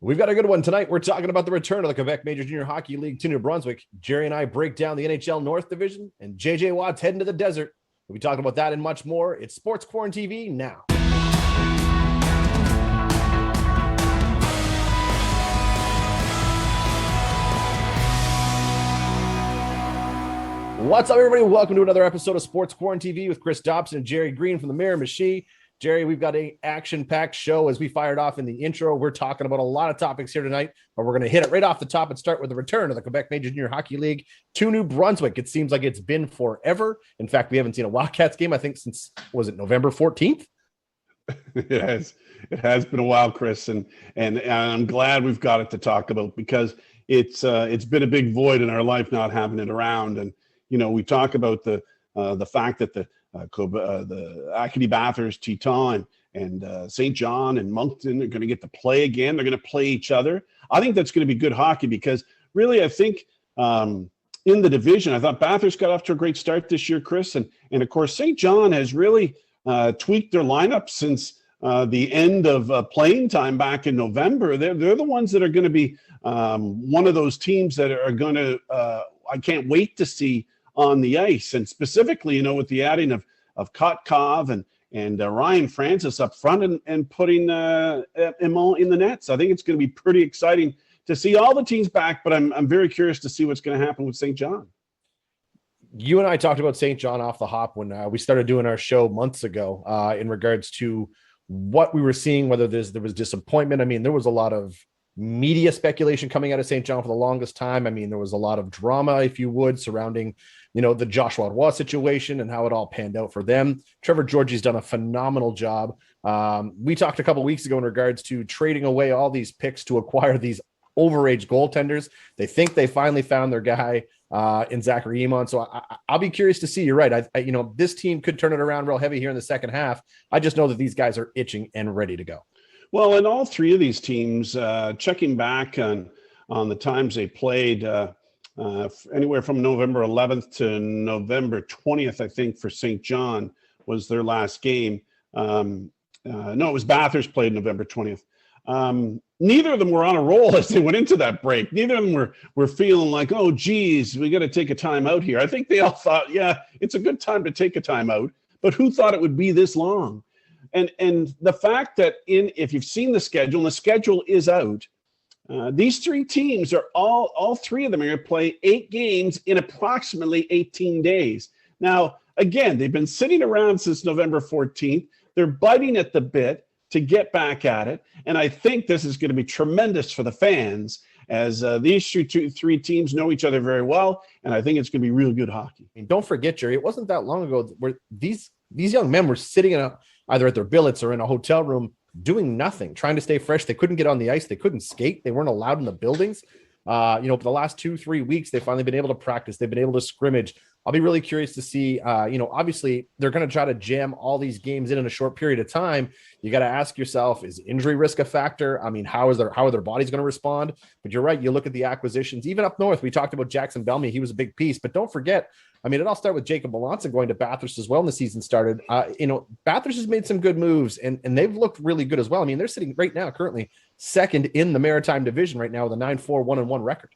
We've got a good one tonight. We're talking about the return of the Quebec Major Junior Hockey League to New Brunswick. Jerry and I break down the NHL North Division, and JJ Watt's heading to the desert. We'll be talking about that and much more. It's Sports QuaranTV now. What's up, everybody? Welcome to another episode of Sports QuaranTV with Chris Dobson and Gerry Green from the Miramichi. Jerry, we've got an action-packed show as we fired off in the intro. We're talking about a lot of topics here tonight, but we're going to hit it right off the top and start with the return of the Quebec Major Junior Hockey League to New Brunswick. It seems like it's been forever. In fact, we haven't seen a Wildcats game, I think, since, was it November 14th? It has been a while, Chris, and I'm glad we've got it to talk about because it's been a big void in our life not having it around. And you know, we talk about the fact that the Acadie Bathurst, Teton, and St. John and Moncton are going to get to play again. They're going to play each other. I think that's going to be good hockey because really, I think in the division, I thought Bathurst got off to a great start this year, Chris, and of course St. John has really tweaked their lineup since the end of playing time back in November. They're the ones that are going to be one of those teams that are going to. I can't wait to see on the ice, and specifically, you know, with the adding of Kotkov and Ryan Francis up front and putting Emo in the nets. I think it's going to be pretty exciting to see all the teams back, but I'm very curious to see what's going to happen with St. John. You and I talked about St. John off the hop when we started doing our show months ago in regards to what we were seeing, whether there was disappointment. I mean, there was a lot of media speculation coming out of St. John for the longest time. I mean, there was a lot of drama, if you would, surrounding, you know, the Joshua Roy situation and how it all panned out for them. Trevor Georgie's done a phenomenal job. We talked a couple of weeks ago in regards to trading away all these picks to acquire these overage goaltenders. They think they finally found their guy in Zachary Emon. So I'll be curious to see. You're right. You know, this team could turn it around real heavy here in the second half. I just know that these guys are itching and ready to go. Well, in all three of these teams, checking back on the times they played, anywhere from November 11th to November 20th, I think, for St. John was their last game. No, it was Bathurst played November 20th. Neither of them were on a roll as they went into that break. Neither of them were feeling like, oh, geez, we got to take a time out here. I think they all thought, yeah, it's a good time to take a time out, but who thought it would be this long? And the fact that if you've seen the schedule, and the schedule is out, these three teams are all three of them are going to play 8 games in approximately 18 days. Now, again, they've been sitting around since November 14th. They're biting at the bit to get back at it. And I think this is going to be tremendous for the fans as these three teams know each other very well. And I think it's going to be real good hockey. And don't forget, Jerry, it wasn't that long ago where these young men were sitting either at their billets or in a hotel room doing nothing, trying to stay fresh. They couldn't get on the ice. They couldn't skate. They weren't allowed in the buildings. You know, for the last 2-3 weeks, they've finally been able to practice. They've been able to scrimmage. I'll be really curious to see, you know, obviously they're going to try to jam all these games in a short period of time. You got to ask yourself, is injury risk a factor? I mean, how are their bodies going to respond? But you're right. You look at the acquisitions, even up north, we talked about Jackson Bellamy. He was a big piece, but don't forget, I mean, it all started with Jacob Melanson going to Bathurst as well when the season started. You know, Bathurst has made some good moves, and they've looked really good as well. I mean, they're sitting right now currently second in the Maritime Division right now with a 9-4, 1-1 record.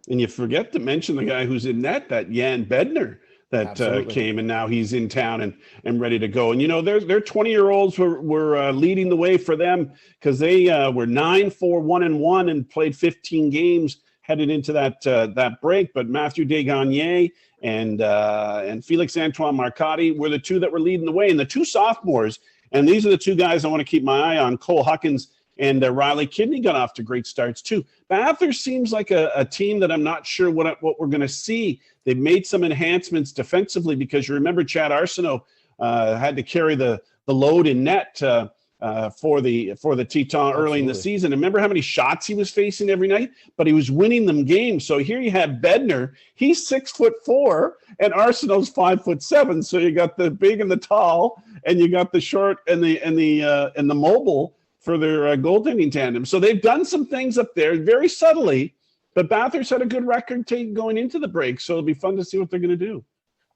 And you forget to mention the guy who's in net, that Jan Bednar that came, and now he's in town and ready to go. And, you know, their 20-year-olds were leading the way for them because they were 9-4, 1-1 and played 15 games headed into that break. But Matthew Desgagnés and Felix Antoine Marcotti were the two that were leading the way. And the two sophomores, and these are the two guys I want to keep my eye on, Cole Huckins and Riley Kidney got off to great starts too. Bathurst seems like a team that I'm not sure what we're going to see. They've made some enhancements defensively because you remember Chad Arsenault had to carry the load in net for the Teton early in the season. And remember how many shots he was facing every night, but he was winning them games. So here you have Bednar. He's 6'4", and Arsenault's 5'7". So you got the big and the tall, and you got the short and the mobile for their goaltending tandem. So they've done some things up there very subtly, but Bathurst had a good record going into the break. So it'll be fun to see what they're going to do.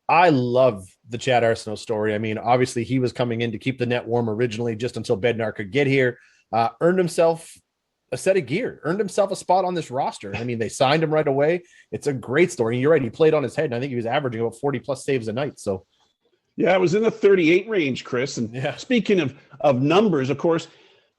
I love the Chad Arsenault story. I mean, obviously he was coming in to keep the net warm originally just until Bednar could get here. Earned himself a set of gear, earned himself a spot on this roster. I mean, they signed him right away. It's a great story. You're right. He played on his head, and I think he was averaging about 40 plus saves a night. So, yeah, it was in the 38 range, Chris. And speaking of numbers, of course,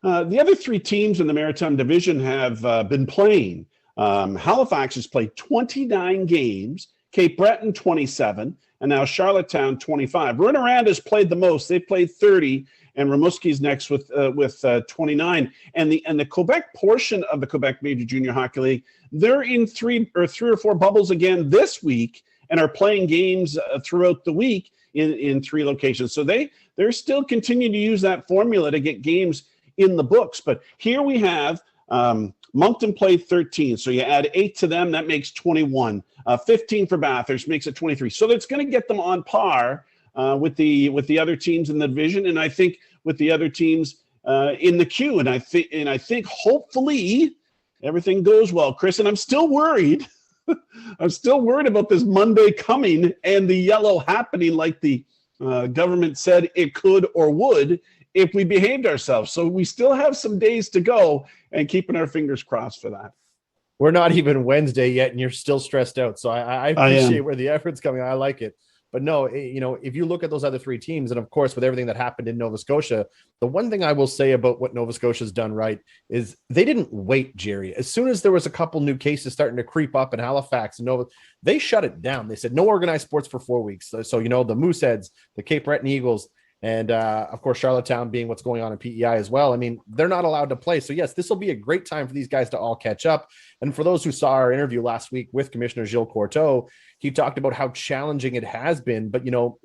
the other three teams in the Maritime Division have been playing. Halifax has played 29 games, Cape Breton 27, and now Charlottetown 25. Rouyn-Noranda has played the most. They've played 30, and Rimouski's next with 29. And the Quebec portion of the Quebec Major Junior Hockey League, they're in three or four bubbles again this week and are playing games throughout the week in three locations. So they're still continuing to use that formula to get games in the books. But here we have Moncton played 13. So you add 8 to them, that makes 21. 15 for Bathurst makes it 23. So that's going to get them on par with the other teams in the division, and I think with the other teams in the queue. And I think hopefully everything goes well, Chris. And I'm still worried. I'm still worried about this Monday coming and the yellow happening like the government said it could or would if we behaved ourselves. So we still have some days to go, and keeping our fingers crossed for that. We're not even Wednesday yet, and you're still stressed out. So I appreciate where the effort's coming. I like it. But no, if you look at those other three teams, and of course, with everything that happened in Nova Scotia, the one thing I will say about what Nova Scotia's done right is they didn't wait, Jerry. As soon as there was a couple new cases starting to creep up in Halifax and Nova, they shut it down. They said no organized sports for 4 weeks. So the Mooseheads, the Cape Breton Eagles, and of course, Charlottetown being what's going on in PEI as well. I mean, they're not allowed to play. So yes, this will be a great time for these guys to all catch up. And for those who saw our interview last week with Commissioner Gilles Courteau, he talked about how challenging it has been. But,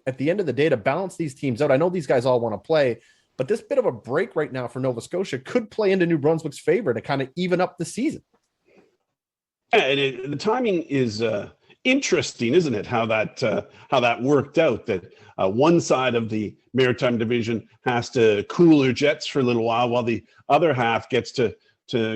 at the end of the day, to balance these teams out, I know these guys all want to play, but this bit of a break right now for Nova Scotia could play into New Brunswick's favor to kind of even up the season. Yeah, and the timing is interesting, isn't it? How that worked out, that one side of the Maritime Division has to cool their jets for a little while the other half gets to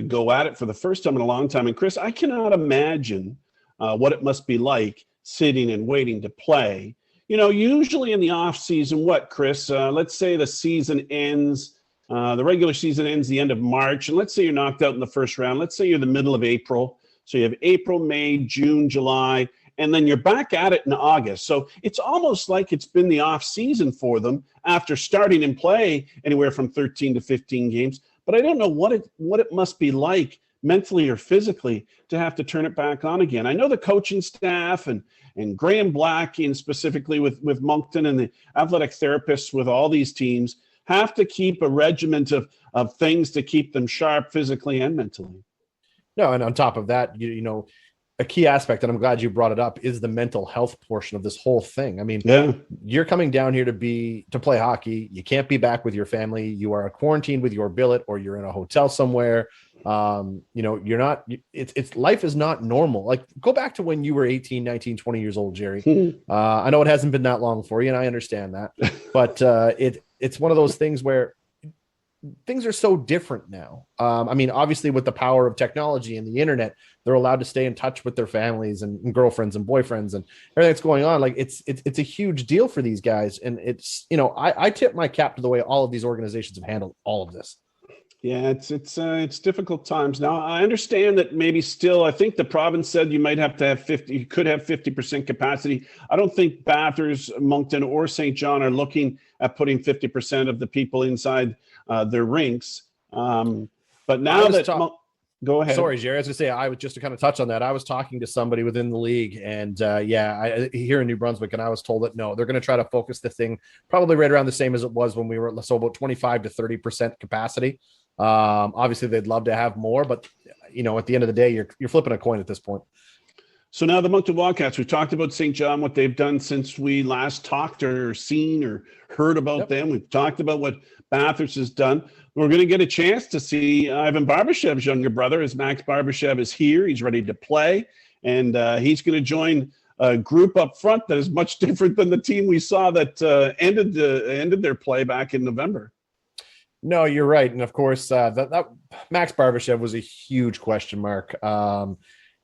go at it for the first time in a long time. And Chris, I cannot imagine what it must be like sitting and waiting to play. Usually in the off season, what, Chris? Let's say the season ends, the regular season ends the end of March, and let's say you're knocked out in the first round. Let's say you're the middle of April. So you have April, May, June, July, and then you're back at it in August. So it's almost like it's been the off season for them after starting in play anywhere from 13 to 15 games. But I don't know what it must be like mentally or physically to have to turn it back on again. I know the coaching staff and Graham Black, and specifically with Moncton, and the athletic therapists with all these teams have to keep a regiment of things to keep them sharp physically and mentally. No, and on top of that, a key aspect, and I'm glad you brought it up, is the mental health portion of this whole thing. I mean, You're coming down here to play hockey. You can't be back with your family. You are quarantined with your billet, or you're in a hotel somewhere. You're not, life is not normal. Like, go back to when you were 18, 19, 20 years old, Jerry. I know it hasn't been that long for you, and I understand that, but it's one of those things where things are so different now. Obviously with the power of technology and the internet, they're allowed to stay in touch with their families and girlfriends and boyfriends and everything that's going on. Like it's a huge deal for these guys. And it's, I tip my cap to the way all of these organizations have handled all of this. Yeah, it's difficult times. Now, I understand that maybe still, I think the province said you might have to have 50, you could have 50% capacity. I don't think Bathurst, Moncton, or St. John are looking at putting 50% of the people inside their rinks. But now go ahead. Sorry, Jerry. I was going to say, I was just to kind of touch on that. I was talking to somebody within the league, and here in New Brunswick, and I was told that no, they're going to try to focus the thing probably right around the same as it was when we were, so about 25 to 30% capacity. Obviously, they'd love to have more, but at the end of the day, you're flipping a coin at this point. So now the Moncton Wildcats, we talked about St. John, what they've done since we last talked or seen or heard about them. We've talked about what Bathurst has done. We're going to get a chance to see Ivan Barbashev's younger brother, as Max Barbashev is here. He's ready to play, and he's going to join a group up front that is much different than the team we saw that ended their play back in November. No, you're right. And of course, that Max Barbashev was a huge question mark. Was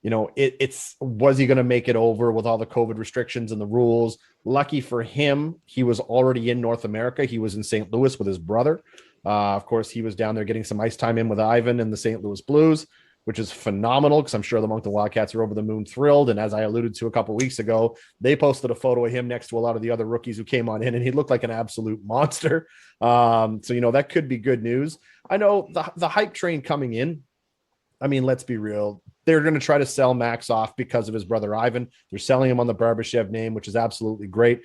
he going to make it over with all the COVID restrictions and the rules? Lucky for him, he was already in North America. He was in St. Louis with his brother. Of course, he was down there getting some ice time in with Ivan and the St. Louis Blues, which is phenomenal because I'm sure the Moncton Wildcats are over the moon thrilled. And as I alluded to a couple of weeks ago, they posted a photo of him next to a lot of the other rookies who came on in, and he looked like an absolute monster. So, that could be good news. I know the hype train coming in. I mean, let's be real. They're going to try to sell Max off because of his brother Ivan. They're selling him on the Barbashev name, which is absolutely great.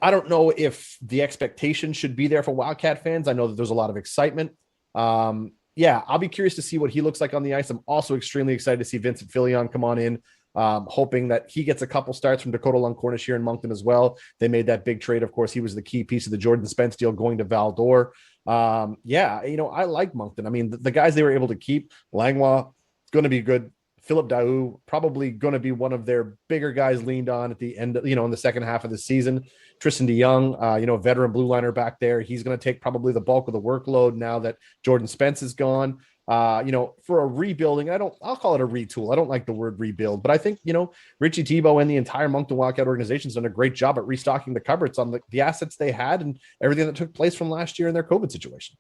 I don't know if the expectation should be there for Wildcat fans. I know that there's a lot of excitement. I'll be curious to see what he looks like on the ice. I'm also extremely excited to see Vincent Filion come on in, hoping that he gets a couple starts from Dakota Lund-Cornish here in Moncton as well. They made that big trade. Of course, he was the key piece of the Jordan Spence deal going to Val d'Or. I like Moncton. I mean, the guys they were able to keep, Langlois, going to be good. Philip Daou, probably going to be one of their bigger guys leaned on at the end, in the second half of the season. Tristan DeYoung, veteran blue liner back there. He's going to take probably the bulk of the workload now that Jordan Spence is gone. For a rebuilding, I'll call it a retool. I don't like the word rebuild, but I think, Richie Tebow and the entire Moncton Wildcat organization has done a great job at restocking the cupboards on the assets they had and everything that took place from last year in their COVID situation.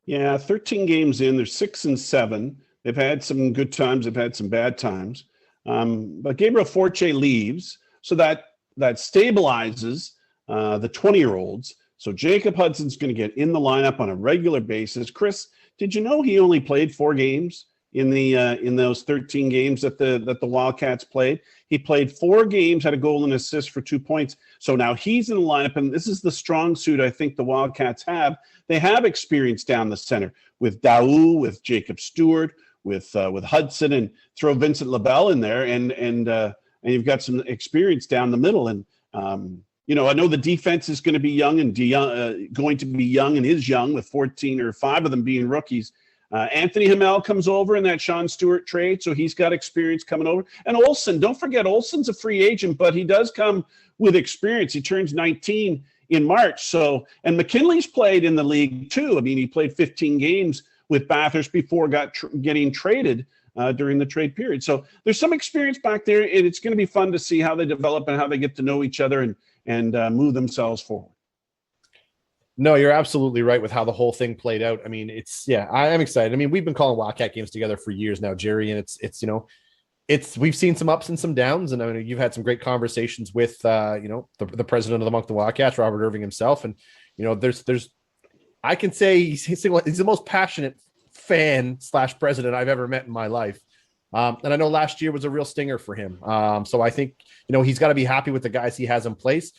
Yeah, 13 games in, they're 6-7. They've had some good times. They've had some bad times. But Gabriel Forte leaves, so that stabilizes the 20-year-olds. So Jacob Hudson's going to get in the lineup on a regular basis. Chris, did you know he only played 4 games in those 13 games that the Wildcats played? He played 4 games, had a goal and assist for 2 points. So now he's in the lineup, and this is the strong suit I think the Wildcats have. They have experience down the center with Daou, with Jacob Stewart, with Hudson, and throw Vincent LaBelle in there, and you've got some experience down the middle. And I know the defense is going to be young and going to be young and is young, with 14 or 5 of them being rookies. Anthony Hamel comes over in that Sean Stewart trade, so he's got experience coming over. And Olsen, don't forget, Olsen's a free agent, but he does come with experience. He turns 19 in March. So, and McKinley's played in the league too. I mean, he played 15 games with Bathurst before getting traded during the trade period. So there's some experience back there, and it's going to be fun to see how they develop and how they get to know each other and move themselves forward. No, you're absolutely right with how the whole thing played out. I mean, I am excited. I mean, we've been calling Wildcat games together for years now, Jerry, and we've seen some ups and some downs, and I mean, you've had some great conversations with the president of the Moncton Wildcats, Robert Irving himself, and there's I can say he's the most passionate fan / president I've ever met in my life. And I know last year was a real stinger for him. So I think, he's got to be happy with the guys he has in place.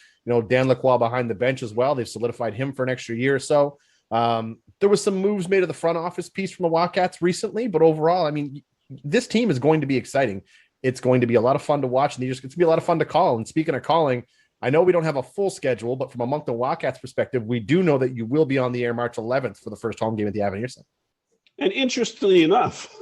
Dan Lacroix behind the bench as well. They've solidified him for an extra year or so. There was some moves made of the front office piece from the Wildcats recently, but overall, I mean, this team is going to be exciting. It's going to be a lot of fun to watch, and it's going to be a lot of fun to call. And speaking of calling, I know we don't have a full schedule, but from a Moncton Wildcats perspective, we do know that you will be on the air March 11th for the first home game at the Avenir Center. And interestingly enough,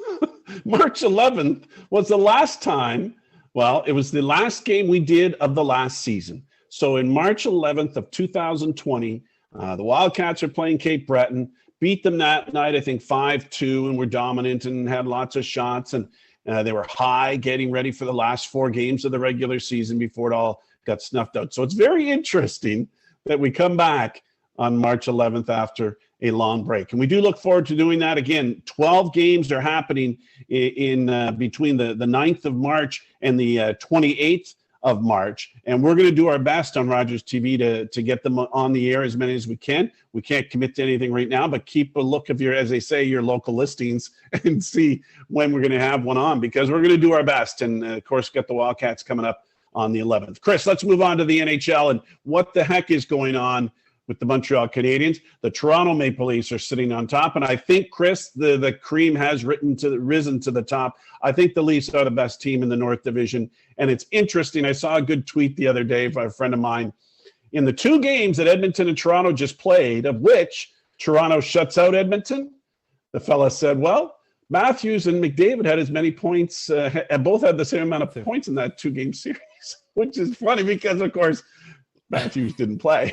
March 11th was the last time, it was the last game we did of the last season. So in March 11th of 2020, the Wildcats are playing Cape Breton, beat them that night, I think 5-2, and were dominant and had lots of shots. And they were high, getting ready for the last 4 games of the regular season before it all got snuffed out. So it's very interesting that we come back on March 11th after a long break. And we do look forward to doing that again. 12 games are happening in between the 9th of March and the 28th of March. And we're going to do our best on Rogers TV to get them on the air as many as we can. We can't commit to anything right now, but keep a look of your local listings and see when we're going to have one on, because we're going to do our best. And of course, get the Wildcats coming up on the 11th. Chris, let's move on to the NHL and what the heck is going on with the Montreal Canadiens. The Toronto Maple Leafs are sitting on top, and I think, Chris, the cream has risen to the top. I think the Leafs are the best team in the North Division, and it's interesting. I saw a good tweet the other day by a friend of mine. In the 2 games that Edmonton and Toronto just played, of which Toronto shuts out Edmonton, the fella said, well, Matthews and McDavid had as many points, and both had the same amount of points in that 2-game series, which is funny because, of course, Matthews didn't play.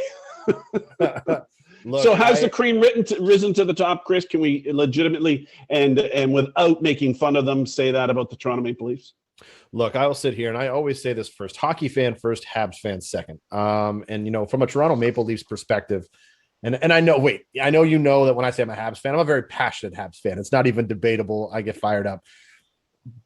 Look, so has the cream risen to the top, Chris? Can we legitimately and without making fun of them say that about the Toronto Maple Leafs? Look, I will sit here and I always say this first: hockey fan first, Habs fan second. And from a Toronto Maple Leafs perspective, And I know, I know you know that when I say I'm a Habs fan, I'm a very passionate Habs fan. It's not even debatable. I get fired up.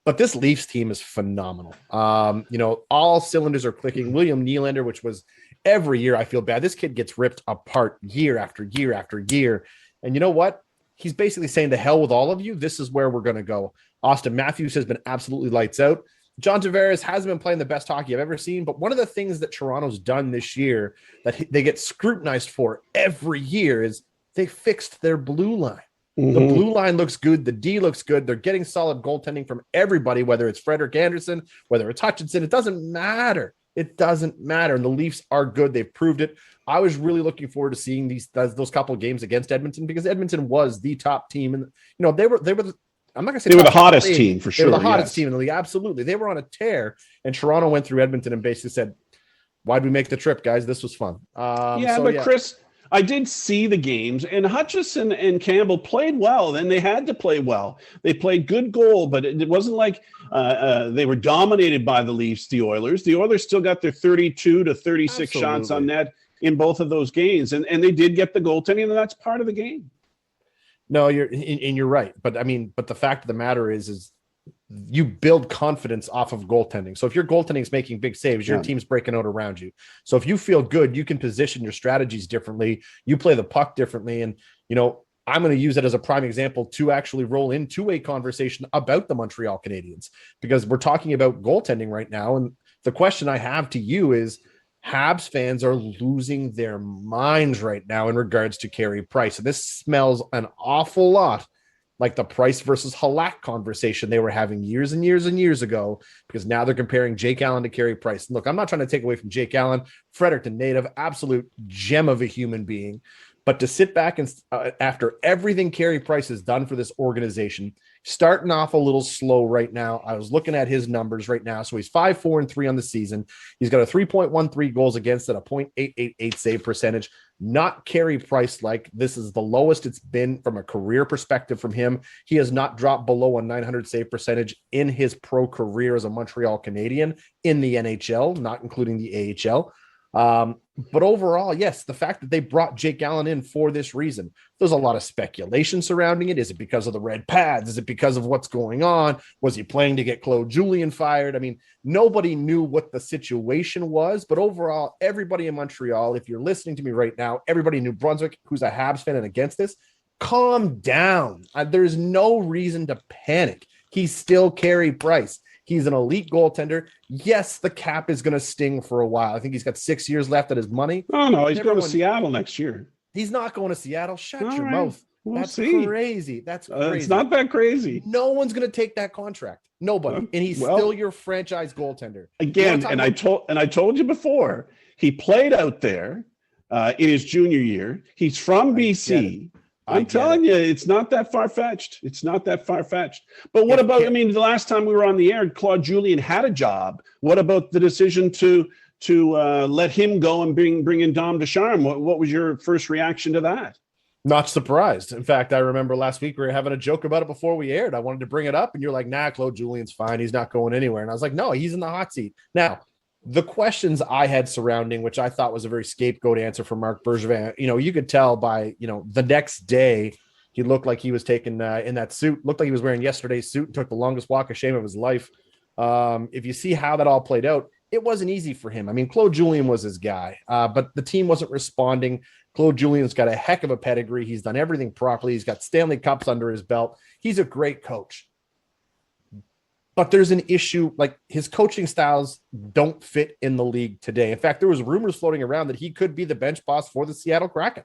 But this Leafs team is phenomenal. All cylinders are clicking. William Nylander, which was every year I feel bad. This kid gets ripped apart year after year after year. And you know what? He's basically saying to hell with all of you. This is where we're going to go. Austin Matthews has been absolutely lights out. John Tavares hasn't been playing the best hockey I've ever seen. But one of the things that Toronto's done this year that they get scrutinized for every year is they fixed their blue line. Mm-hmm. The blue line looks good. The D looks good. They're getting solid goaltending from everybody, whether it's Frederik Andersen, whether it's Hutchinson. It doesn't matter. It doesn't matter. And the Leafs are good. They've proved it. I was really looking forward to seeing those couple of games against Edmonton because Edmonton was the top team. And, they were I'm not going to say they were the hottest team for sure. They were the hottest team in the league. Absolutely. They were on a tear. And Toronto went through Edmonton and basically said, why'd we make the trip, guys? This was fun. Chris, I did see the games, and Hutchison and Campbell played well, and they had to play well. They played good goal, but it wasn't like they were dominated by the Leafs, the Oilers. The Oilers still got their 32 to 36 shots on net in both of those games, and they did get the goaltending, and that's part of the game. No, you're right. But the fact of the matter is you build confidence off of goaltending. So if your goaltending is making big saves, your team's breaking out around you. So if you feel good, you can position your strategies differently. You play the puck differently. And, I'm going to use it as a prime example to actually roll into a conversation about the Montreal Canadiens, because we're talking about goaltending right now. And the question I have to you is, Habs fans are losing their minds right now in regards to Carey Price. And this smells an awful lot like the Price versus Halak conversation they were having years and years and years ago, because now they're comparing Jake Allen to Carey Price. And look, I'm not trying to take away from Jake Allen. Fredericton native, absolute gem of a human being. But to sit back and after everything Carey Price has done for this organization, starting off a little slow right now. I was looking at his numbers right now. So he's 5-4-3 on the season. He's got a 3.13 goals against and a .888 save percentage. Not Carey Price like. This is the lowest it's been from a career perspective from him. He has not dropped below a 900 save percentage in his pro career as a Montreal Canadian in the NHL, not including the AHL. But overall, yes, the fact that they brought Jake Allen in for this reason, there's a lot of speculation surrounding it. Is it because of the red pads? Is it because of what's going on? Was he playing to get Claude Julien fired? I mean, nobody knew what the situation was, but overall, everybody in Montreal, if you're listening to me right now, everybody in New Brunswick who's a Habs fan and against this, calm down. There's no reason to panic. He's still Carey Price. He's an elite goaltender. Yes, the cap is going to sting for a while. I think he's got 6 years left at his money. Oh, no, he's going to Seattle next year. He's not going to Seattle. Shut your mouth. That's crazy. That's crazy. It's not that crazy. No one's going to take that contract. Nobody. And he's still your franchise goaltender. Again, and I told you before, he played out there in his junior year. He's from BC. I'm telling you, it's not that far-fetched. It's not that far-fetched. But what about, the last time we were on the air, Claude Julien had a job. What about the decision to let him go and bring in Dom Ducharme? What was your first reaction to that? Not surprised. In fact, I remember last week we were having a joke about it before we aired. I wanted to bring it up, and you're like, nah, Claude Julien's fine. He's not going anywhere. And I was like, no, he's in the hot seat. Now, the questions I had surrounding, which I thought was a very scapegoat answer for Marc Bergevin, you could tell by, the next day he looked like he was taken in that suit, looked like he was wearing yesterday's suit and took the longest walk of shame of his life. If you see how that all played out, it wasn't easy for him. Claude Julien was his guy, but the team wasn't responding. Claude Julien's got a heck of a pedigree. He's done everything properly. He's got Stanley Cups under his belt. He's a great coach. But there's an issue, like his coaching styles don't fit in the league today. In fact, there was rumors floating around that he could be the bench boss for the Seattle Kraken.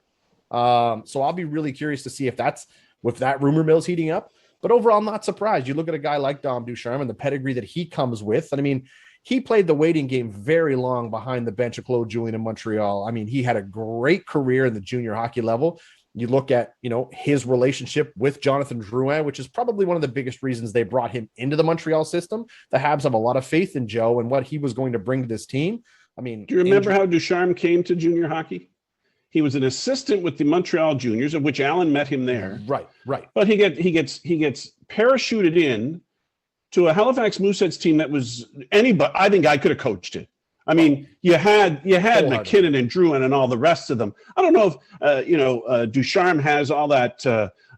So I'll be really curious to see if that rumor mill's heating up. But overall, I'm not surprised. You look at a guy like Dom Ducharme and the pedigree that he comes with. And he played the waiting game very long behind the bench of Claude Julien in Montreal. He had a great career in the junior hockey level. You look at, his relationship with Jonathan Drouin, which is probably one of the biggest reasons they brought him into the Montreal system. The Habs have a lot of faith in Joe and what he was going to bring to this team. Do you remember how Ducharme came to junior hockey? He was an assistant with the Montreal Juniors, of which Alan met him there. Right. But he gets parachuted in to a Halifax Mooseheads team that was anybody. I think I could have coached it. I mean, you had McKinnon and Drouin and all the rest of them. I don't know if Ducharme has all that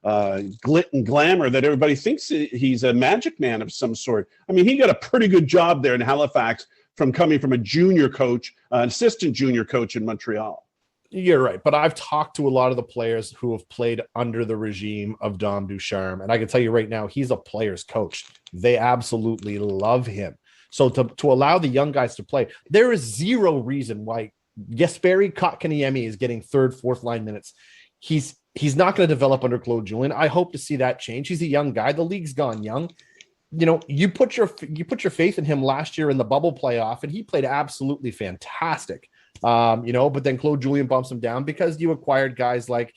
glit and glamour that everybody thinks he's a magic man of some sort. I mean, he got a pretty good job there in Halifax from coming from a junior coach, an assistant junior coach in Montreal. You're right, but I've talked to a lot of the players who have played under the regime of Dom Ducharme, and I can tell you right now, he's a player's coach. They absolutely love him. So to allow the young guys to play, there is zero reason why Jesperi Kotkaniemi is getting third, fourth line minutes. He's not going to develop under Claude Julien. I hope to see that change. He's a young guy. The league's gone young. You know, you put your faith in him last year in the bubble playoff, and he played absolutely fantastic. But then Claude Julien bumps him down because you acquired guys like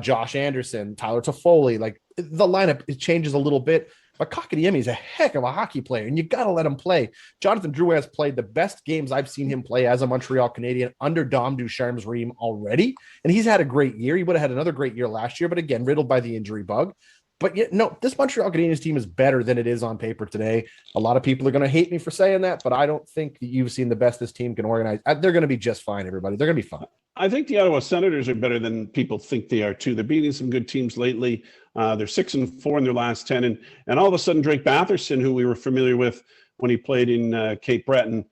Josh Anderson, Tyler Toffoli. Like the lineup, it changes a little bit. But Kotkaniemi is a heck of a hockey player, and you got to let him play. Jonathan Drouin has played the best games I've seen him play as a Montreal Canadian under Dom Ducharme's regime already, and he's had a great year. He would have had another great year last year, but again, riddled by the injury bug. But yet, no, this Montreal Canadiens team is better than it is on paper today. A lot of people are going to hate me for saying that, but I don't think that you've seen the best this team can organize. They're going to be just fine, everybody. They're going to be fine. I think the Ottawa Senators are better than people think they are, too. They're beating some good teams lately. They're 6-4 in their last 10. And all of a sudden, Drake Batherson, who we were familiar with when he played in Cape Breton,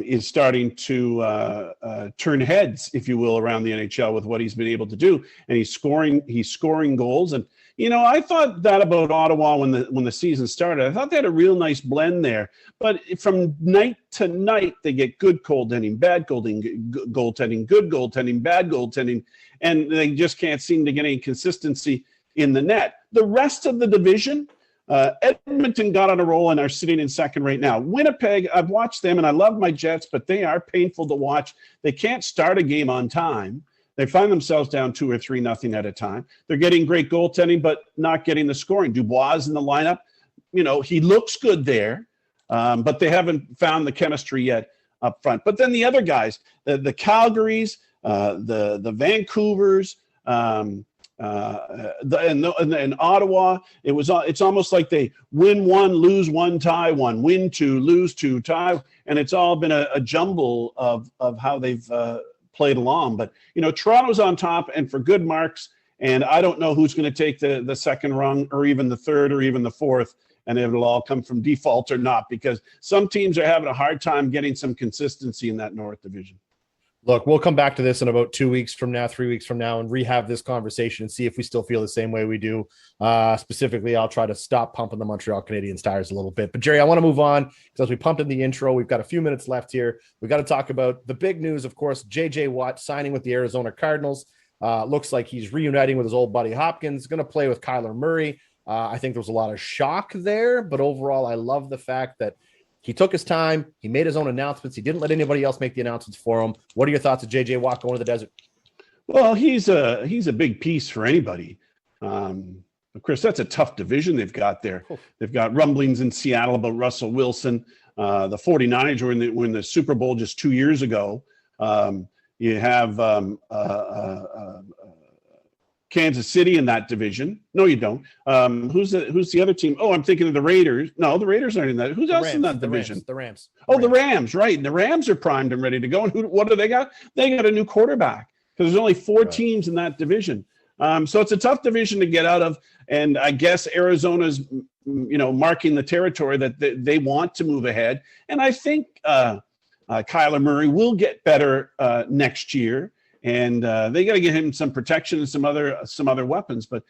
is starting to turn heads, if you will, around the NHL with what he's been able to do. And he's scoring goals. And, you know, I thought that about Ottawa when the season started. I thought they had a real nice blend there. But from night to night, they get good goaltending, bad goaltending, good goaltending, bad goaltending, and they just can't seem to get any consistency in the net. The rest of the division, Edmonton got on a roll and are sitting in second right now. Winnipeg, I've watched them, and I love my Jets, but they are painful to watch. They can't start a game on time. They find themselves down 2 or 3-0 at a time. They're getting great goaltending, but not getting the scoring. Dubois is in the lineup. You know, he looks good there, but they haven't found the chemistry yet up front. But then the other guys, the Calgarys, the Vancouvers, and Ottawa, it's almost like they win one, lose one, tie one, win two, lose two, tie, and it's all been a jumble of how they've played along. But you know, Toronto's on top, and for good marks, and I don't know who's going to take the second rung or even the third or even the fourth, and it'll all come from default or not, because some teams are having a hard time getting some consistency in that North Division. Look, we'll come back to this in about 2 weeks from now, 3 weeks from now, and rehab this conversation and see if we still feel the same way we do. Specifically, I'll try to stop pumping the Montreal Canadiens tires a little bit. But, Jerry, I want to move on because as we pumped in the intro, we've got a few minutes left here. We've got to talk about the big news, of course, J.J. Watt signing with the Arizona Cardinals. Looks like he's reuniting with his old buddy Hopkins, going to play with Kyler Murray. I think there was a lot of shock there, but overall, I love the fact that he took his time. He made his own announcements. He didn't let anybody else make the announcements for him. What are your thoughts of J.J. Watt going to the desert? Well, he's a big piece for anybody. Of course, that's a tough division they've got there. They've got rumblings in Seattle about Russell Wilson. The 49ers were in the Super Bowl just 2 years ago. You have Kansas City in that division. No, you don't. Who's the other team? Oh, I'm thinking of the Raiders. No, the Raiders aren't in that. Who's else in that division? The Rams. The Rams, right. And the Rams are primed and ready to go. And what do they got? They got a new quarterback because there's only four teams in that division. So it's a tough division to get out of. And I guess Arizona's, marking the territory that they want to move ahead. And I think Kyler Murray will get better next year. And they got to get him some protection and some other weapons. But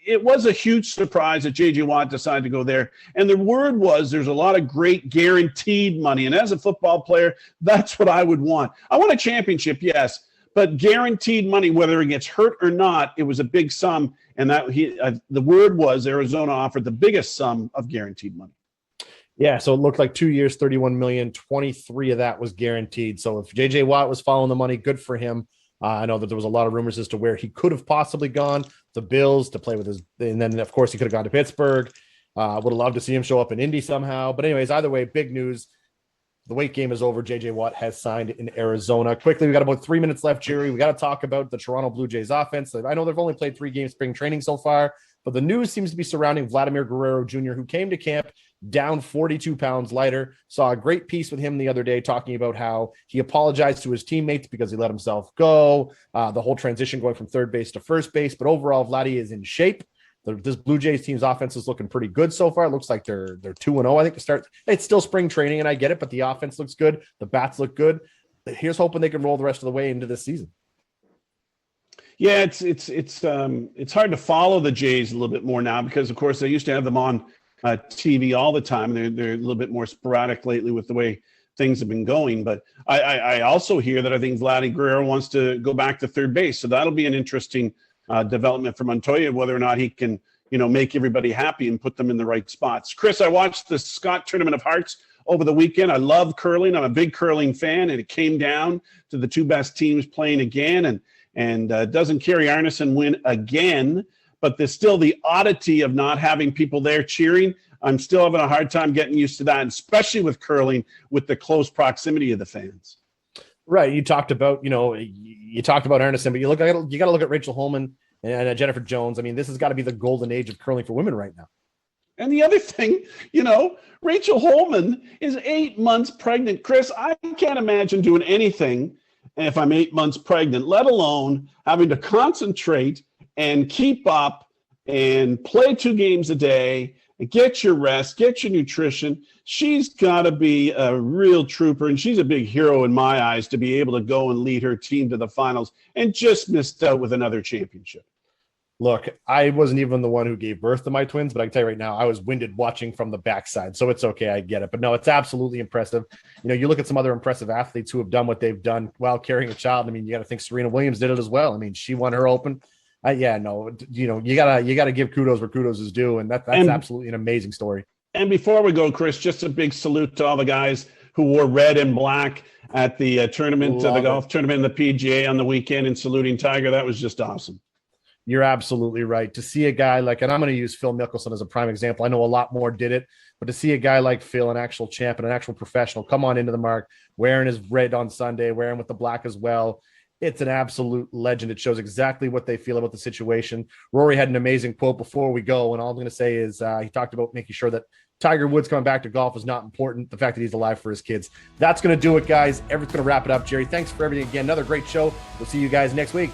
it was a huge surprise that J.J. Watt decided to go there. And the word was there's a lot of great guaranteed money. And as a football player, that's what I would want. I want a championship, yes, but guaranteed money, whether he gets hurt or not, it was a big sum. And the word was Arizona offered the biggest sum of guaranteed money. Yeah, so it looked like 2 years, $31 million, 23 of that was guaranteed. So if J.J. Watt was following the money, good for him. I know that there was a lot of rumors as to where he could have possibly gone, the Bills to play with his, and then of course he could have gone to Pittsburgh. Would have loved to see him show up in Indy somehow. But anyways, either way, big news. The wait game is over. J.J. Watt has signed in Arizona. Quickly, we got about 3 minutes left, Jerry. We got to talk about the Toronto Blue Jays offense. I know they've only played 3 games spring training so far, but the news seems to be surrounding Vladimir Guerrero Jr., who came to camp down 42 pounds lighter. Saw a great piece with him the other day talking about how he apologized to his teammates because he let himself go, the whole transition going from third base to first base. But overall, Vladdy is in shape. This Blue Jays team's offense is looking pretty good so far. It looks like they're 2-0, I think, to start. It's still spring training, and I get it, but the offense looks good. The bats look good. Here's hoping they can roll the rest of the way into this season. Yeah, it's hard to follow the Jays a little bit more now because, of course, they used to have them on TV all the time. They're a little bit more sporadic lately with the way things have been going. But I also hear that I think Vladdy Guerrero wants to go back to third base, so that'll be an interesting development for Montoya, whether or not he can, make everybody happy and put them in the right spots. Chris, I watched the Scott Tournament of Hearts over the weekend. I love curling. I'm a big curling fan, and it came down to the two best teams playing again. And doesn't Carrie Arneson win again? But there's still the oddity of not having people there cheering. I'm still having a hard time getting used to that, especially with curling, with the close proximity of the fans. Right. You talked about, Arneson, but you got to look at Rachel Holman and Jennifer Jones. I mean, this has got to be the golden age of curling for women right now. And the other thing, Rachel Holman is 8 months pregnant. Chris, I can't imagine doing anything if I'm 8 months pregnant, let alone having to concentrate and keep up and play 2 games a day and get your rest, get your nutrition. She's got to be a real trooper, and she's a big hero in my eyes to be able to go and lead her team to the finals and just missed out with another championship. Look, I wasn't even the one who gave birth to my twins, but I can tell you right now, I was winded watching from the backside. So it's okay. I get it. But no, it's absolutely impressive. You look at some other impressive athletes who have done what they've done while carrying a child. I mean, you got to think Serena Williams did it as well. I mean, she won her Open. You gotta give kudos where kudos is due. And that's absolutely an amazing story. And before we go, Chris, just a big salute to all the guys who wore red and black at the tournament, the golf tournament in the PGA on the weekend, and saluting Tiger. That was just awesome. You're absolutely right. To see a guy like, and I'm going to use Phil Mickelson as a prime example. I know a lot more did it, but to see a guy like Phil, an actual champion, an actual professional, come on into the mark, wearing his red on Sunday, wearing with the black as well. It's an absolute legend. It shows exactly what they feel about the situation. Rory had an amazing quote before we go, and all I'm going to say is he talked about making sure that Tiger Woods coming back to golf is not important. The fact that he's alive for his kids. That's going to do it, guys. Everyone's going to wrap it up. Jerry, thanks for everything again. Another great show. We'll see you guys next week.